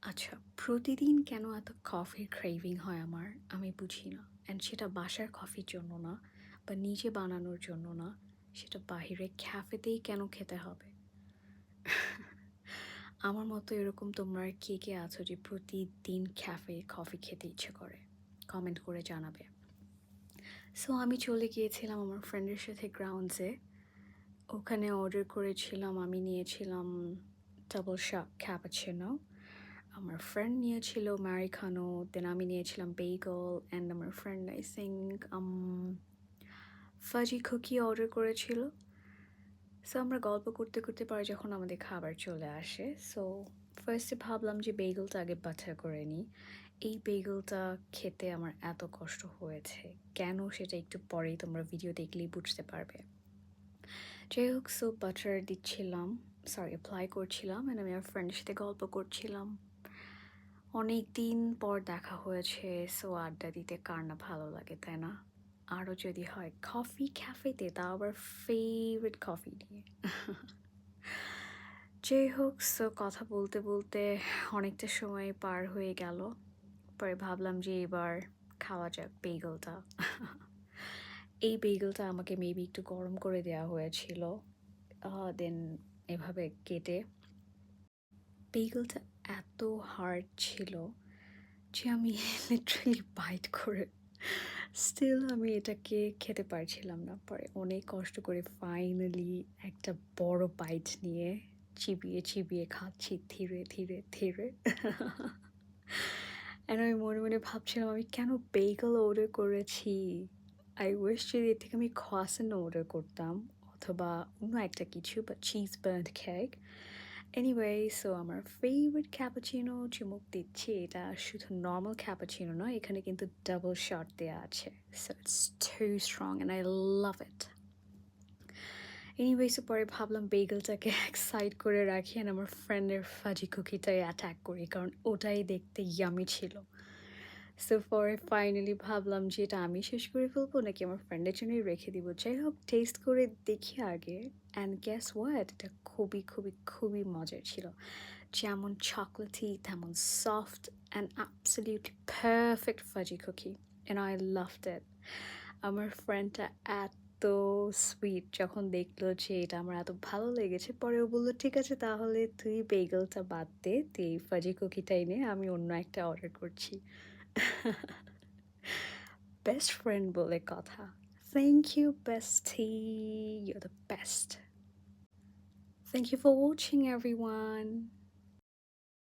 আচ্ছা, প্রতিদিন কেন এত কফির ক্রেভিং হয় আমার, আমি বুঝি না। অ্যান্ড সেটা বাসার কফির জন্য না বা নিজে বানানোর জন্য না, সেটা বাহিরে ক্যাফেতেই কেন খেতে হবে? আমার মতো এরকম তোমরা কে আছো যে প্রতিদিন ক্যাফে কফি খেতে ইচ্ছে করে? কমেন্ট করে জানাবে। সো আমি চলে গিয়েছিলাম আমার ফ্রেন্ডের সাথে গ্রাউন্ডসে। ওখানে অর্ডার করেছিলাম, আমি নিয়েছিলাম ডাবল শট ক্যাপাচিনো। আমার ফ্রেন্ড নিয়েছিল আমেরিকানো, দেন আমি নিয়েছিলাম বেগল, অ্যান্ড আমার friend I think fuzzy cookie order করেছিল। সো আমরা গল্প করতে করতে পরে যখন আমাদের খাবার চলে আসে, সো ফার্স্টে ভাবলাম যে বেগলটা আগে বাছাই করে নিই। এই বেগলটা খেতে আমার এত কষ্ট হয়েছে কেন, সেটা একটু পরেই তোমরা ভিডিও দেখলেই বুঝতে পারবে। যাই হোক, সো বাটার দিচ্ছিলাম, সরি অ্যাপ্লাই করছিলাম, অ্যান্ড আমি আমার ফ্রেন্ডের সাথে গল্প করছিলাম। অনেক দিন পর দেখা হয়েছে, সো আড্ডা দিতে কার না ভালো লাগে, তাই না? আরও যদি হয় কফি ক্যাফেতে, তাও আবার ফেভারিট কফি নিয়ে। যাই হোক, সো কথা বলতে বলতে অনেকটা সময় পার হয়ে গেল। পরে ভাবলাম যে এবার খাওয়া যাক বেগলটা। এই বেগলটা আমাকে মেবি একটু গরম করে দেওয়া হয়েছিল, দেন এভাবে কেটে। বেগলটা এত হার্ড ছিল যে আমি লিটারালি বাইট করে স্টিল আমি এটাকে খেতে পারছিলাম না। পরে অনেক কষ্ট করে ফাইনালি একটা বড় বাইট নিয়ে চিবিয়ে চিবিয়ে খাচ্ছি ধীরে ধীরে ধীরে। অ্যান্ড আমি মনে মনে ভাবছিলাম আমি কেন বেগল অর্ডার করেছি। আই উইশ যদি এর থেকে আমি খোয়াসান অর্ডার করতাম, অথবা অন্য একটা কিছু, বা cheese burnt cake. Anyway, so আমার ফেভারিট ক্যাপাচিনো চুমুক দিচ্ছি, এটা শুধু নর্মাল ক্যাপাচিনো নয়, এখানে কিন্তু ডাবল শট দেওয়া আছে। So it's too strong and I love it. Anyways, পরে ভাবলাম বেগলটাকে এক সাইড করে রাখি আর আমার ফ্রেন্ডের ফাজি কুকিটাই অ্যাটাক করি, কারণ ওটাই দেখতে ইয়ামি ছিল। সো পরে ফাইনালি ভাবলাম যে এটা আমি শেষ করে ফেলবো নাকি আমার ফ্রেন্ডের জন্যই রেখে দিব। যাই হোক, টেস্ট করে দেখি আগে, অ্যান্ড গ্যাস হোয়াট, এটা খুবই খুবই খুবই মজার ছিল। যেমন চকলেটি, তেমন soft and absolutely perfect fuzzy cookie, and I loved it. আমার ফ্রেন্ডটা এত সুইট, যখন দেখলো যে এটা আমার এত ভালো লেগেছে, পরে ও বললো ঠিক আছে তাহলে তুই বেগলটা বাদ দে, তুই এই ফাজি কুকিটাই নে, আমি অন্য একটা অর্ডার করছি। বেস্ট ফ্রেন্ড বলে কথা। Thank you bestie, you're the best. Thank you for watching everyone.